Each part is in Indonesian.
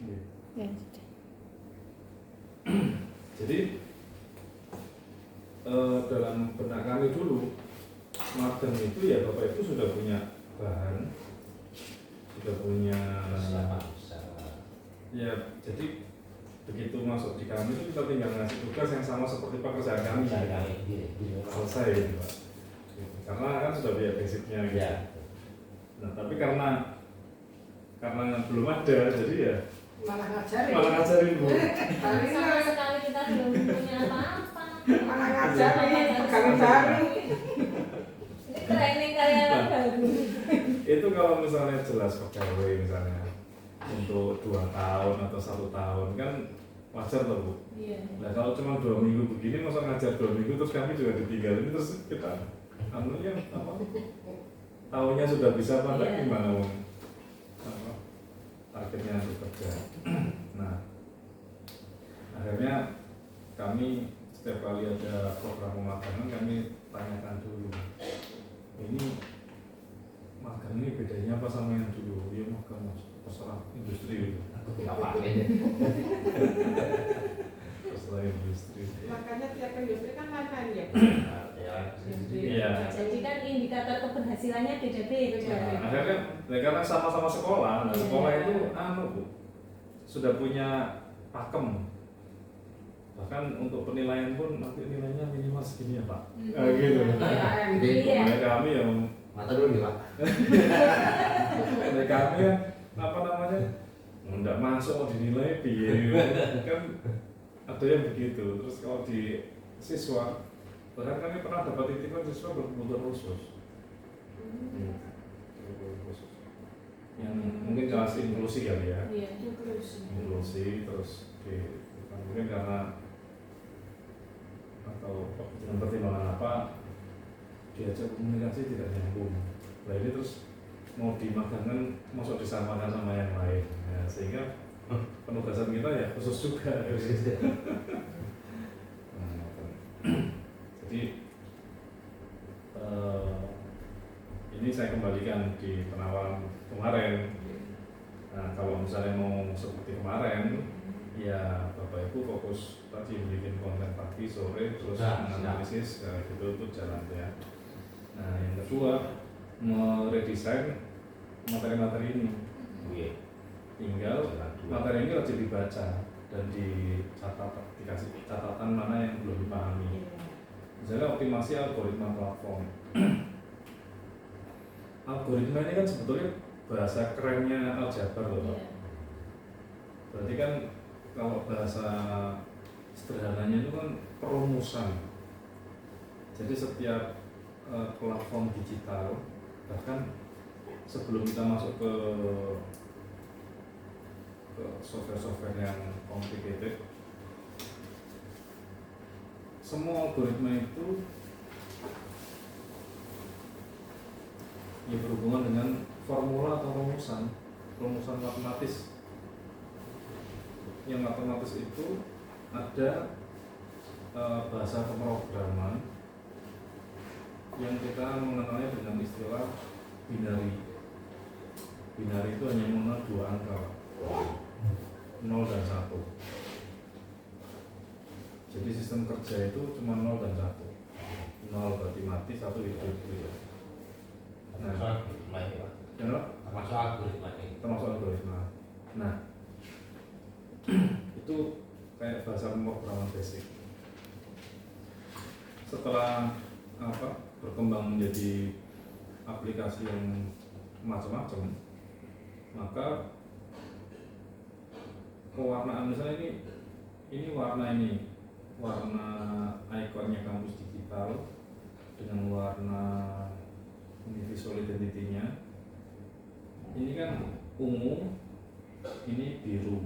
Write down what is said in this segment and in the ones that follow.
Ya. Jadi dalam benak kami dulu magang itu ya Bapak Ibu sudah punya bahan, sudah punya ya, jadi begitu masuk di kami itu kita tinggal ngasih tugas yang sama seperti pekerjaan kami selesai gitu Pak. Karena kan sudah punya basicnya gitu. Ya. Nah tapi karena belum ada jadi ya Malah ngajarin. malah ngajarin Bu. Tapi Sama sekali kita belum punya apa-apa. malah ngajarin pegawai baru. Ini training karyawan baru. Itu kalau misalnya jelas pegawai misalnya untuk 2 tahun atau 1 tahun kan wajar loh Bu. Iya. Nah kalau cuma 2 minggu begini masa ngajar 2 minggu terus kami juga ditinggalin terus kita anunya apa tahunnya sudah bisa apa enggak Iya. gimana Om? Apa targetnya untuk kerja. Nah akhirnya kami setiap kali ada program pemagangan kami tanyakan dulu ini magang ini bedanya apa sama yang dulu? Ya magang terserah industri Nggak pakai deh. terserah industri. Makanya tiap industri kan lain-lain ya. Iya. Jadi kan indikator keberhasilannya beda-beda. Akhirnya ya karena sama-sama sekolah, nah sekolah itu Bu sudah punya pakem. Bahkan untuk penilaian pun nanti nilainya minimal segini ya Pak. Gitu. Iya. Nah, kami yang Mata dulu nih Pak. dari kami ya apa namanya nggak masuk mau dinilai piye kan ada yang begitu. Terus kalau di siswa bahkan kami pernah dapat titipan siswa berkebutuhan khusus. Khusus yang mungkin kelas inklusi kali ya. Iya. Inklusi terus mungkin karena atau dengan pertimbangan apa diajak komunikasi tidak nyambung. Nah ini terus mau dimagangkan masuk disamakan sama yang lain ya, sehingga penugasan kita ya khusus juga ya. Jadi ini saya kembalikan di penawaran kemarin. Nah kalau misalnya mau seperti kemarin ya Bapak Ibu fokus tadi bikin konten pagi sore terus menganalisis gitu untuk jalan ya. Nah yang kedua meredesain materi-materi ini. Tinggal materi ini wajib dibaca dan dicatat, dikasih catatan mana yang belum dipahami. Misalnya optimasi algoritma platform. Algoritma ini kan sebetulnya bahasa kerennya aljabar loh Pak. Berarti kan kalau bahasa sederhananya itu kan perumusan. Jadi setiap platform digital bahkan sebelum kita masuk ke software-software yang complicated, semua algoritma itu ya berhubungan dengan formula atau rumusan matematis. Yang matematis itu ada bahasa pemrograman yang kita mengenalnya dengan istilah binary. Binary itu hanya mengenal 2 angka, 0 dan 1. Jadi sistem kerja itu cuma 0 dan 1. 0 berarti mati, 1 hidup ya. Nah, Termasuk algoritma ini. termasuk algoritma. Nah, itu kayak bahasa pemrograman basic. Setelah berkembang menjadi aplikasi yang macam-macam, maka pewarnaan misalnya ini warna ikonnya kampus digital dengan warna ini visual identity-nya. Ini kan ungu, ini biru.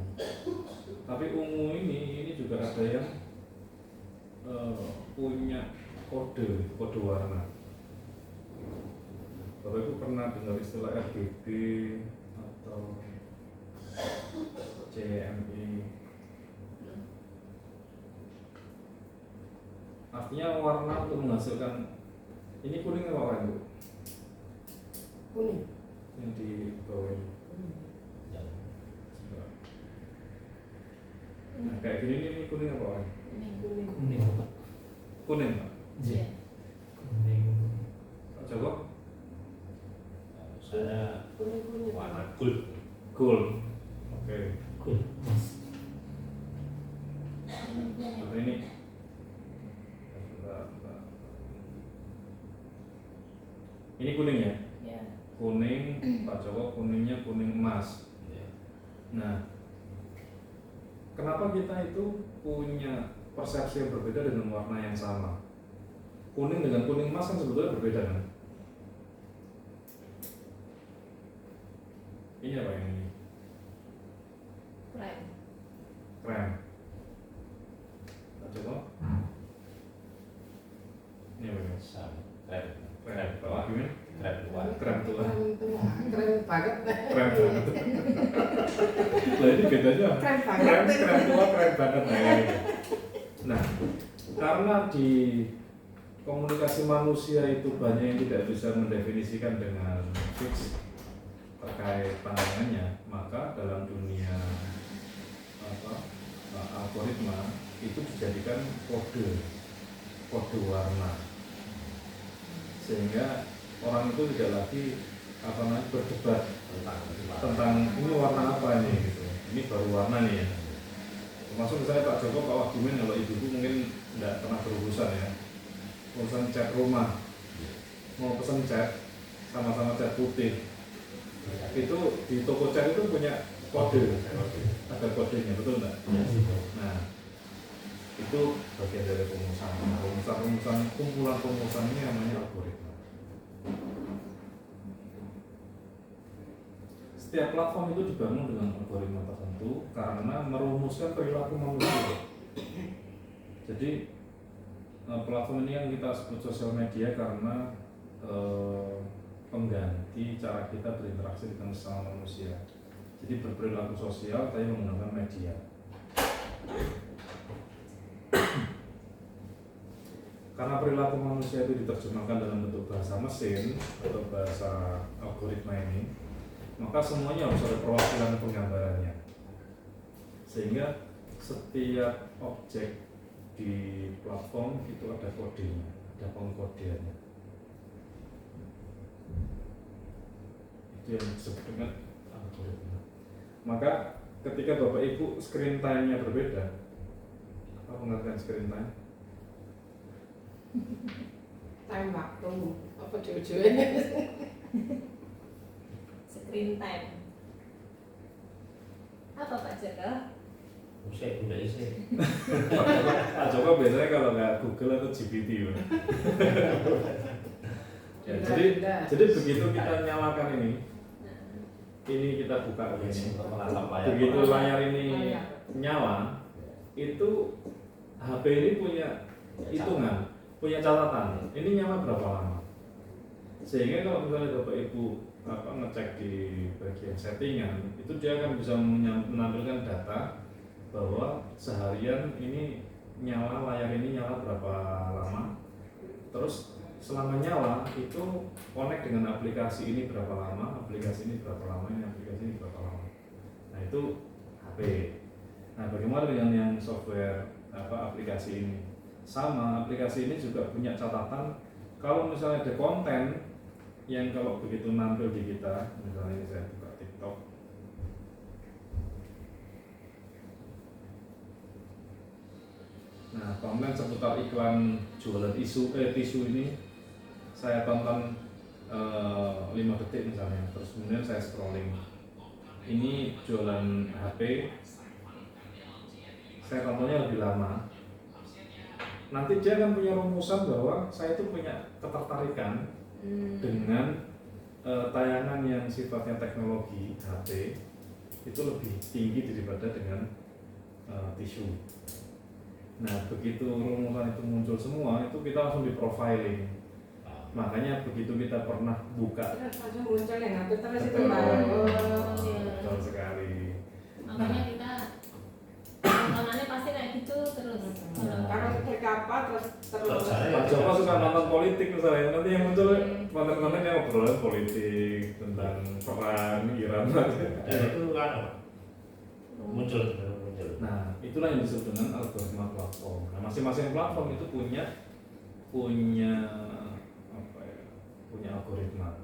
Tapi ungu ini juga ada yang punya kode warna. Bapak Ibu pernah dengar istilah RGB atau CMY? Artinya warna untuk menghasilkan ini kuning apa warna Bu? Kuning. Yang di bawah ini. kayak gini ini kuning apa oranye? Kuning. Kuning Pak. Iya. Kuning. Pak Joko? Saya Kuning-kuning. warna gold. Gold. Oke. Gold. Nah, ini ini kuning ya? Iya. Kuning, Pak Joko kuningnya kuning emas. Ya. Nah, kenapa kita itu punya persepsi yang berbeda dengan warna yang sama? Kuning dengan kuning emas kan sebetulnya berbeda kan? Ini apa ini? Krem. Krem. Pak Joko? Ini apa ini? Sama. Krem. Krem. Bawa gimana? Krem tua. Krem tua. Keren banget deh. Krem banget. Lah ini bedanya Keren banget. krem tua keren banget nah, kayak gitu. Nah, karena di komunikasi manusia itu banyak yang tidak bisa mendefinisikan dengan fix terkait pandangannya, maka dalam dunia algoritma itu dijadikan kode warna, sehingga orang itu tidak lagi berdebat tentang ini warna apa ini gitu. Ini baru warna nih ya. Termasuk misalnya Pak Joko, Pak Wagimin, kalau ibu mungkin tidak pernah berurusan ya. Urusan cat rumah, mau pesen cat sama-sama cat putih, itu di toko cat itu punya kode, ada kodenya, betul nggak? Nah, itu bagian dari rumusan kumpulan rumusan ini namanya algoritma. Setiap platform itu dibangun dengan algoritma tertentu karena merumuskan perilaku manusia. Jadi platform ini yang kita sebut sosial media karena pengganti cara kita berinteraksi dengan sesama manusia. Jadi berperilaku sosial tapi menggunakan media. Karena perilaku manusia itu diterjemahkan dalam bentuk bahasa mesin atau bahasa algoritma ini, maka semuanya harus ada perwakilan penggambarannya. Sehingga setiap objek di platform itu ada kodenya, ada pengkodeannya. Itu yang disebut dengan algoritma. Maka ketika Bapak Ibu screen time-nya berbeda, apa pengertian screen time? Time waktu. Apa jauh-jauhnya? Screen time. Apa Pak Joko? Saya udah isi. Pak Joko biasanya kalau nggak Google atau GPT. Ya, jadi begitu kita nyalakan ini kita buka ini. Begitu layar ini nyala, itu HP ini punya hitungan, punya catatan. Ini nyala berapa lama? Sehingga kalau misalnya Bapak Ibu ngecek di bagian settingan, itu dia akan bisa menampilkan data bahwa seharian ini nyala, layar ini nyala berapa lama, terus selama nyala itu connect dengan aplikasi ini berapa lama, aplikasi ini berapa lama, ini aplikasi ini berapa lama. Nah itu HP. Nah bagaimana dengan yang software aplikasi ini? Sama, aplikasi ini juga punya catatan kalau misalnya ada konten yang kalau begitu nampil di kita, misalnya ini saya buka TikTok. Nah, konten seputar iklan jualan tisu ini saya tonton 5 detik misalnya, terus kemudian saya scrolling. Ini jualan HP, saya tontonnya lebih lama. Nanti dia akan punya rumusan bahwa saya itu punya ketertarikan dengan tayangan yang sifatnya teknologi HP itu lebih tinggi daripada dengan tisu. Nah begitu rumusan itu muncul semua, itu kita langsung di profiling. Makanya begitu kita pernah buka, Langsung muncul yang ngatur terus itu betul sekali. Makanya kita tontonannya pasti kayak gitu terus. Kalau berkapa terus Pak Joko suka nonton politik misalnya, nanti yang muncul konten-konten yang obrolan politik tentang perang Iran. Dan itu kan muncul. Nah, itulah yang disebut dengan algoritma platform. Nah, masing-masing platform itu punya apa ya? Punya algoritma.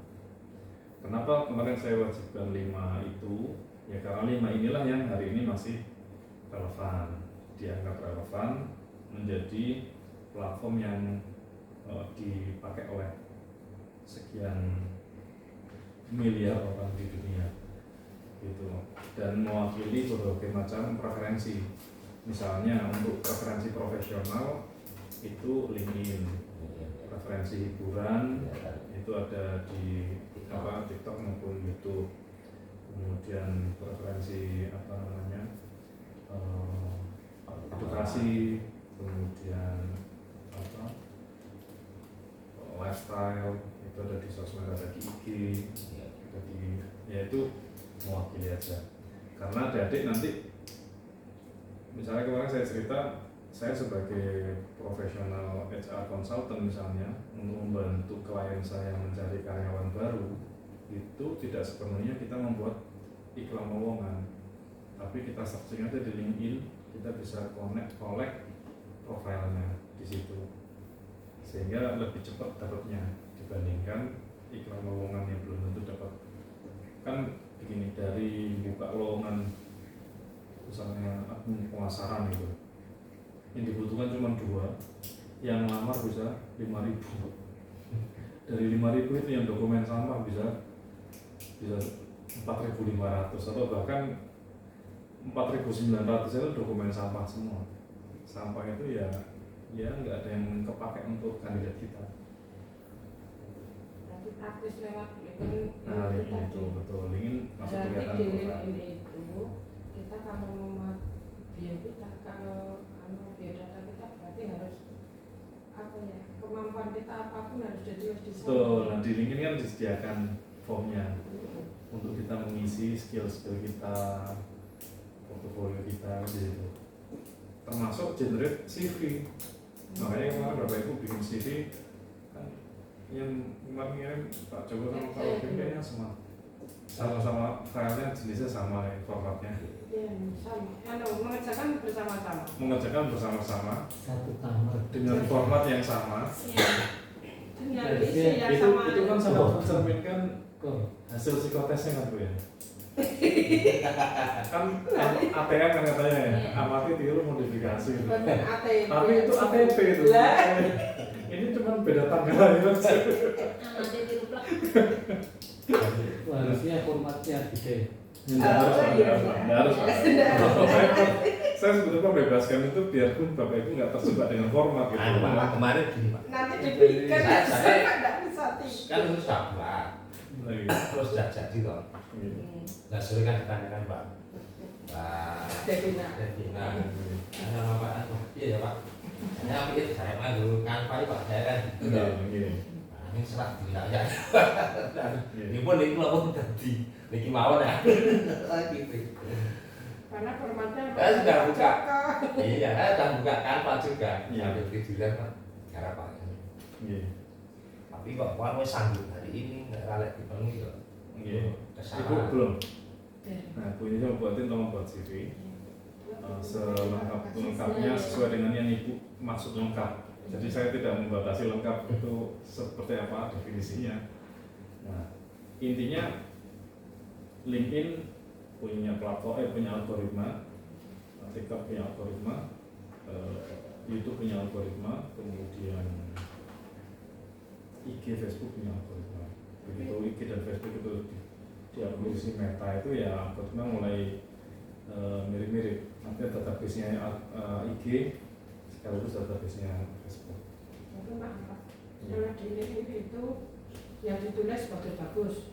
Kenapa kemarin saya wajibkan 5 itu? Ya karena 5 inilah yang hari ini masih relevan, dianggap relevan menjadi platform yang dipakai oleh sekian miliar orang di dunia gitu, dan mewakili berbagai macam preferensi. Misalnya untuk preferensi profesional itu LinkedIn, preferensi hiburan itu ada di TikTok maupun YouTube, kemudian preferensi edukasi, kemudian lifestyle itu ada di sosmed, ada di IG, ada di, ya itu mewakili aja. Karena adik-adik nanti, misalnya kemarin saya cerita, saya sebagai profesional HR consultant misalnya, untuk membantu klien saya mencari karyawan baru, itu tidak sepenuhnya kita membuat iklan lowongan, tapi kita searching aja di LinkedIn, kita bisa collect profilnya di situ, sehingga lebih cepat dapatnya dibandingkan iklan lowongan yang belum tentu dapat. Kan begini, dari buka lowongan misalnya admin pemasaran itu, yang dibutuhkan cuma 2, yang lamar bisa 5.000. Dari 5.000 itu yang dokumen sampah bisa 4.500 atau bahkan 4.900 itu dokumen sampah semua. Sampah itu ya nggak ada yang kepakai untuk kandidat kita. Artis lewat LinkedIn. Nah, itu betul. LinkedIn masuk Berarti kegiatan di program. LinkedIn itu kita kalau membuat bio kita, kalau bio data kita berarti harus apa ya, kemampuan kita apapun harus ditulis di sana. Betul. Nah, di LinkedIn kan disediakan formnya untuk kita mengisi skill-skill kita, portofolio kita gitu. Termasuk generate CV. Makanya kemarin Bapak Ibu bikin CV kan, yang kemarin ngirim Pak Joko sama Pak Robin kayaknya sama filenya jenisnya sama ya, formatnya. Iya, sama. Mengerjakan bersama-sama. Mengerjakan bersama-sama Satu kamar. dengan format yang sama. Dengan isi yang sama. Itu kan sangat mencerminkan Kok hasil psikotesnya kan Bu ya. Kan ATM kan katanya ya, amati tiru modifikasi gitu. Bukan ATP. Tapi itu ATP itu. Ini cuma beda tanggal aja. Amati tiru plak. harusnya formatnya gede. Nggak harus. Saya sebetulnya membebaskan itu biarpun Bapak Ibu nggak terjebak dengan format gitu. Kemarin gini Pak. Nanti dipikir Saya- nggak bisa tidur. Kan itu sudah buat. Terus jadi toh. Nah sore kan ditanyakan Pak Devina. Devina, sama Pak iya ya Pak. Saya pikir saya mah dulu kan Pak saya kan. Nah, ini serat gila ya. Ini pun ini pun tadi, ini mawon ya. Gitu. Karena formatnya Saya sudah buka. cocok. Iya, saya sudah buka Canva juga. Iya. Sambil tiduran Pak. Cara Pak. Tapi kok Pak wes sanggup hari ini nggak ralek dipenuhi kok. Ibu belum. Nah, Bu ini coba buatin, tolong buat CV selengkapnya sesuai dengan yang Ibu maksud lengkap. Jadi saya tidak membatasi lengkap itu seperti apa definisinya. Nah, intinya LinkedIn punya platform, punya algoritma, TikTok punya algoritma, YouTube punya algoritma, kemudian IG, Facebook punya algoritma. Begitu IG dan Facebook itu diakuisisi Meta itu ya algoritma mulai mirip-mirip. Nanti database-nya IG sekaligus database-nya Facebook. Itu maaf. Kalau di LinkedIn itu yang ditulis bagus-bagus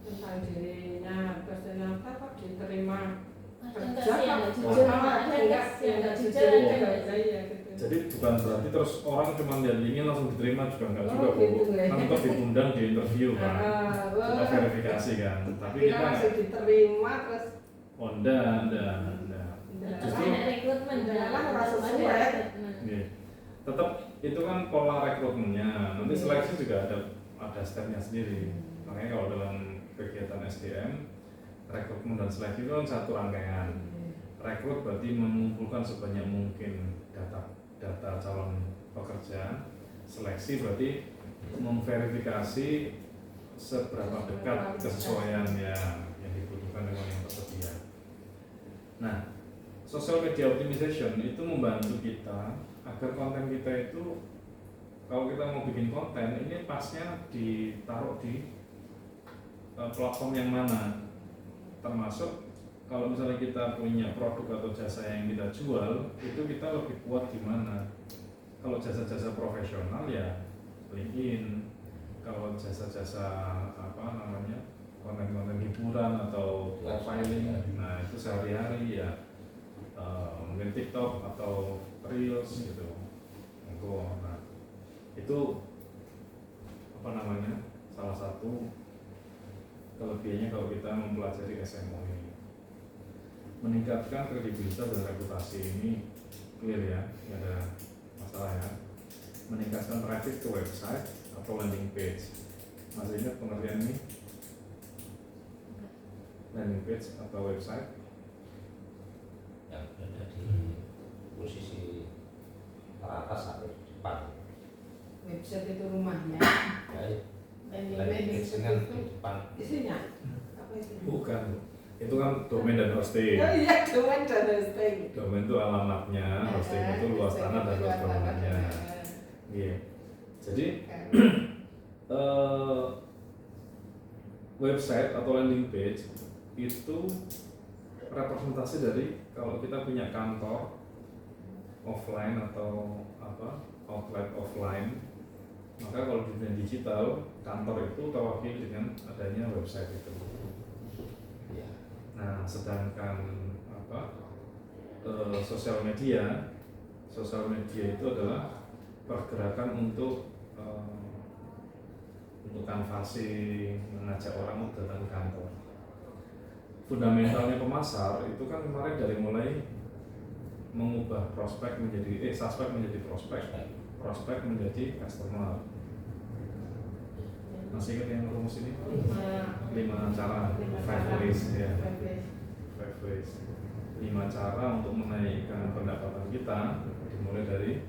tentang dirinya, terus ternyata kok diterima kerja yang nggak kok jujur, enggak yang nggak jujur jujur aja. iya gitu. Jadi bukan berarti terus orang cuma lihat linknya langsung diterima juga enggak juga Oh, Bu. gitu, ya. Kan tetap diundang di interview kan, kita verifikasi kan. Tapi kita kita langsung diterima terus enggak. Justru Ada rekrutmen, Janganlah merasa ada sulit. rekrutmen. tetap itu kan pola rekrutmennya. Nanti seleksi juga ada stepnya sendiri. Makanya kalau dalam kegiatan SDM rekrutmen dan seleksi itu kan satu rangkaian. rekrut berarti mengumpulkan sebanyak mungkin data calon pekerja. Seleksi berarti memverifikasi seberapa dekat kesesuaian yang dibutuhkan dengan yang tersedia. Nah, social media optimization itu membantu kita agar konten kita itu, kalau kita mau bikin konten, ini pasnya ditaruh di platform yang mana. Termasuk kalau misalnya kita punya produk atau jasa yang kita jual, itu kita lebih kuat di mana. Kalau jasa-jasa profesional ya LinkedIn. Kalau jasa-jasa konten-konten hiburan atau profiling, nah itu sehari-hari ya mungkin TikTok atau Reels gitu. Nah itu salah satu kelebihannya kalau kita mempelajari SMO ini. Meningkatkan kredibilitas dan reputasi ini clear ya, nggak ada masalah ya. Meningkatkan traffic ke website atau landing page. Masih ingat pengertian ini? Landing page atau website yang berada di posisi teratas atau di depan. Website itu rumahnya. Baik. Landing page dengan itu di depan. isinya apa itu? bukan, itu kan domain dan hosting. Oh iya, domain dan hosting. Domain itu alamatnya, hosting itu luas tanah dan luas bangunannya. Iya. Jadi website atau landing page itu representasi dari kalau kita punya kantor offline atau outlet offline, maka kalau di dunia digital kantor itu terwakili dengan adanya website itu. Nah, sedangkan sosial media itu adalah pergerakan untuk kanvasing, mengajak orang untuk datang ke kantor. Fundamentalnya pemasar itu kan kemarin dari mulai mengubah suspek menjadi prospek menjadi customer. Masih ingat yang rumus ini? 5 cara, 5 ways ya. 5 ways. 5 cara untuk menaikkan pendapatan kita, dimulai dari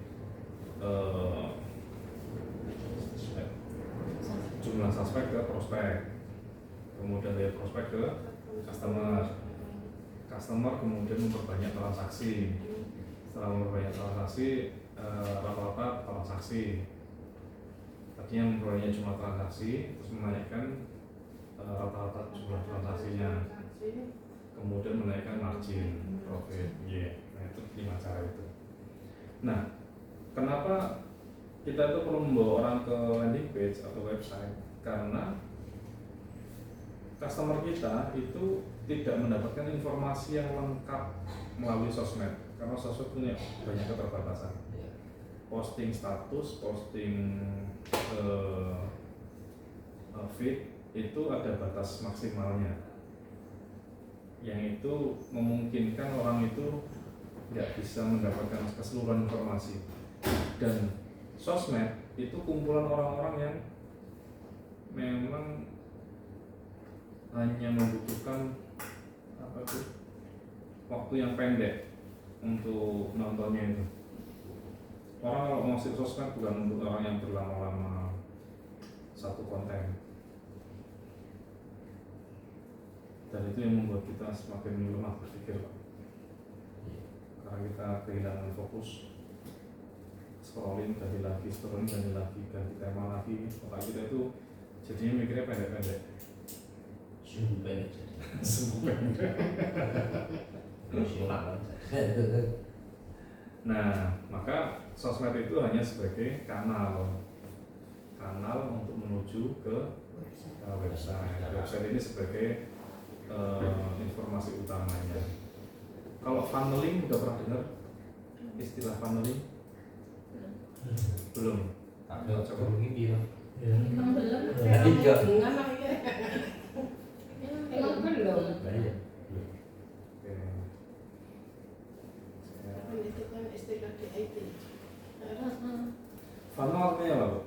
jumlah suspek ke prospek, kemudian dari prospek ke customer kemudian memperbanyak transaksi. Setelah memperbanyak transaksi, rata-rata transaksi, tadinya memperbanyak jumlah transaksi, terus menaikkan rata-rata jumlah transaksinya, kemudian menaikkan margin profit. Nah itu 5 cara itu. Nah, kenapa kita itu perlu membawa orang ke landing page atau website? Karena customer kita itu tidak mendapatkan informasi yang lengkap melalui sosmed, karena sosmed punya banyak keterbatasan. Posting status, posting feed itu ada batas maksimalnya, yang itu memungkinkan orang itu nggak bisa mendapatkan keseluruhan informasi. Dan sosmed itu kumpulan orang-orang yang memang hanya membutuhkan waktu yang pendek untuk nontonnya itu. Orang kalau mau masuk sosmed bukan untuk orang yang berlama-lama satu konten. Dan itu yang membuat kita semakin lemah berpikir, Pak. Karena kita kehilangan fokus, scrolling ganti lagi, ganti tema lagi. Otak kita itu jadinya mikirnya pendek-pendek. Sungguh pendek jadi. Sungguh pendek. Emosional. Nah, maka sosmed itu hanya sebagai kanal untuk menuju ke website. Website ini sebagai informasi utamanya. Kalau funneling, udah pernah dengar istilah funneling? Belum. Ada coba ngimpi ya. Emang belum. Iya. Emang belum. Iya. Itu kan istilah di IT. Funnel artinya apa, Bu?